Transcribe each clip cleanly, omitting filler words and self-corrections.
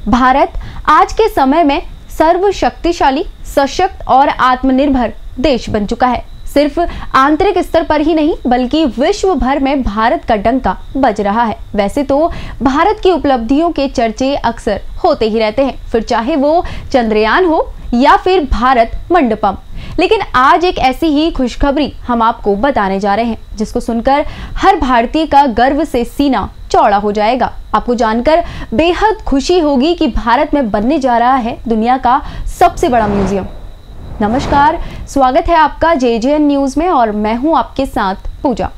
भारत आज के समय में सर्वशक्तिशाली, सशक्त और आत्मनिर्भर देश बन चुका है। सिर्फ आंतरिक स्तर पर ही नहीं बल्कि विश्व भर में भारत का डंका बज रहा है। वैसे तो भारत की उपलब्धियों के चर्चे अक्सर होते ही रहते हैं, फिर चाहे वो चंद्रयान हो या फिर भारत मंडपम। लेकिन आज एक ऐसी ही खुशखबरी हम आपको बताने जा रहे हैं जिसको सुनकर हर भारतीय का गर्व से सीना चौड़ा हो जाएगा। आपको जानकर बेहद खुशी होगी कि भारत में बनने जा रहा है दुनिया का सबसे बड़ा म्यूजियम। नमस्कार, स्वागत है आपका JJN न्यूज में और मैं हूं आपके साथ पूजा।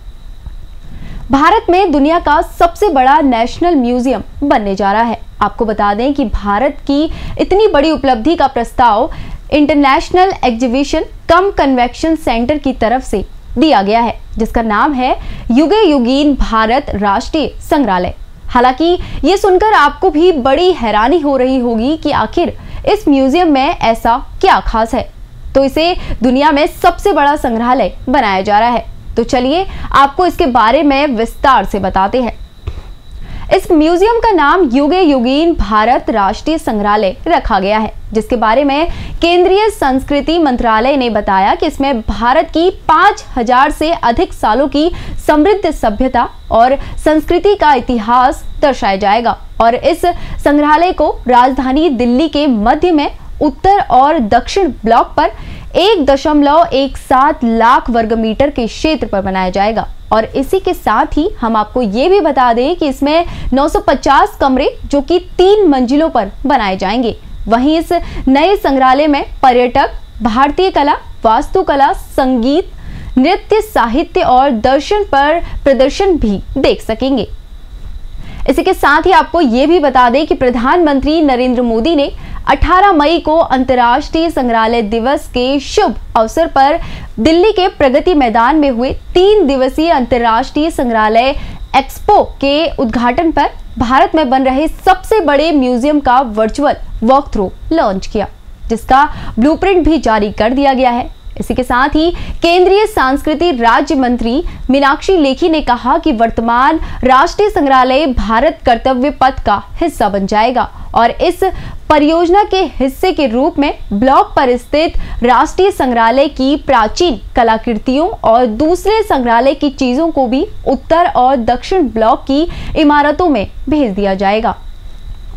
भारत में दुनिया का सबसे बड़ा नेशनल म्यूजियम बनने जा रहा है। आपको बता दें कि भारत की इतनी बड़ी उपलब्धि का प्रस्ताव इंटरनेशनल एग्जीबिशन कम कन्वेंशन सेंटर की तरफ से दिया गया है, जिसका नाम है युगे युगीन भारत राष्ट्रीय संग्रहालय। हालांकि ये सुनकर आपको भी बड़ी हैरानी हो रही होगी कि आखिर इस म्यूजियम में ऐसा क्या खास है, तो इसे दुनिया में सबसे बड़ा संग्रहालय बनाया जा रहा है। तो चलिए आपको इसके बारे में विस्तार से बताते हैं। इस म्यूजियम का नाम युगे युगीन भारत राष्ट्रीय संग्रहालय रखा गया है, जिसके बारे में केंद्रीय संस्कृति मंत्रालय ने बताया कि इसमें भारत की 5000 से अधिक सालों की समृद्ध सभ्यता और संस्कृति का इतिहास दर्शाया जाएगा। और इस संग्रहालय को राजधानी दिल्ली के मध्य में उत्तर और दक्षिण ब्लॉक पर 1.17 लाख वर्ग मीटर के क्षेत्र पर बनाया जाएगा। और इसी के साथ ही हम आपको ये भी बता दें कि इसमें 950 कमरे जो कि 3 मंजिलों पर बनाए जाएंगे। वहीं इस नए संग्रहालय में पर्यटक भारतीय कला, वास्तुकला, संगीत, नृत्य, साहित्य और दर्शन पर प्रदर्शन भी देख सकेंगे। इसी के साथ ही आपको ये भी बता दें कि प्रधानमंत्री नरेंद्र मोदी ने 18 मई को अंतर्राष्ट्रीय संग्रहालय दिवस के शुभ अवसर पर दिल्ली के प्रगति मैदान में हुए 3 दिवसीय अंतर्राष्ट्रीय संग्रहालय एक्सपो के उद्घाटन पर भारत में बन रहे सबसे बड़े म्यूजियम का वर्चुअल वॉक थ्रू लॉन्च किया, जिसका ब्लूप्रिंट भी जारी कर दिया गया है। इसी के साथ ही केंद्रीय सांस्कृतिक राज्य मंत्री मीनाक्षी लेखी ने कहा कि वर्तमान राष्ट्रीय संग्रहालय भारत कर्तव्य पथ का हिस्सा बन जाएगा और इस परियोजना के हिस्से के रूप में ब्लॉक पर स्थित राष्ट्रीय संग्रहालय की प्राचीन कलाकृतियों और दूसरे संग्रहालय की चीजों को भी उत्तर और दक्षिण ब्लॉक की इमारतों में भेज दिया जाएगा।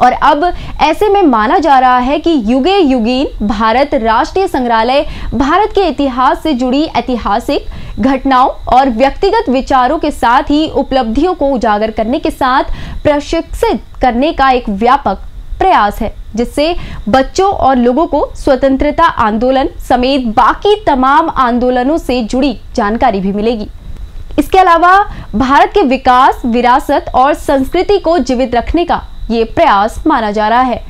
और अब ऐसे में माना जा रहा है कि युगे युगीन भारत राष्ट्रीय संग्रहालय भारत के इतिहास से जुड़ी ऐतिहासिक घटनाओं और व्यक्तिगत विचारों के साथ ही उपलब्धियों को उजागर करने के साथ प्रशिक्षित करने का एक व्यापक प्रयास है, जिससे बच्चों और लोगों को स्वतंत्रता आंदोलन समेत बाकी तमाम आंदोलनों से जुड़ी जानकारी भी मिलेगी। इसके अलावा भारत के विकास, विरासत और संस्कृति को जीवित रखने का ये प्रयास माना जा रहा है।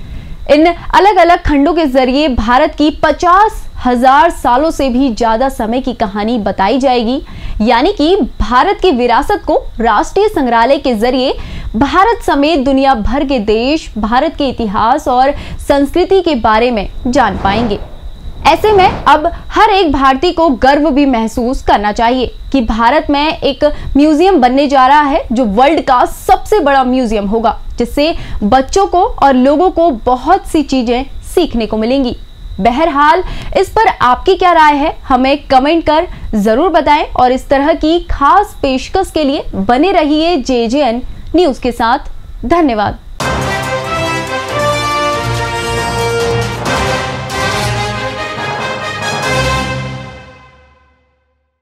इन अलग अलग खंडों के जरिए भारत की 50,000 सालों से भी ज्यादा समय की कहानी बताई जाएगी। यानी कि भारत की विरासत को राष्ट्रीय संग्रहालय के जरिए भारत समेत दुनिया भर के देश भारत के इतिहास और संस्कृति के बारे में जान पाएंगे। ऐसे में अब हर एक भारतीय को गर्व भी महसूस करना चाहिए कि भारत में एक म्यूजियम बनने जा रहा है जो वर्ल्ड का सबसे बड़ा म्यूजियम होगा, जिससे बच्चों को और लोगों को बहुत सी चीजें सीखने को मिलेंगी। बहरहाल इस पर आपकी क्या राय है, हमें कमेंट कर जरूर बताएं और इस तरह की खास पेशकश के लिए बने रहिए JJN न्यूज के साथ। धन्यवाद।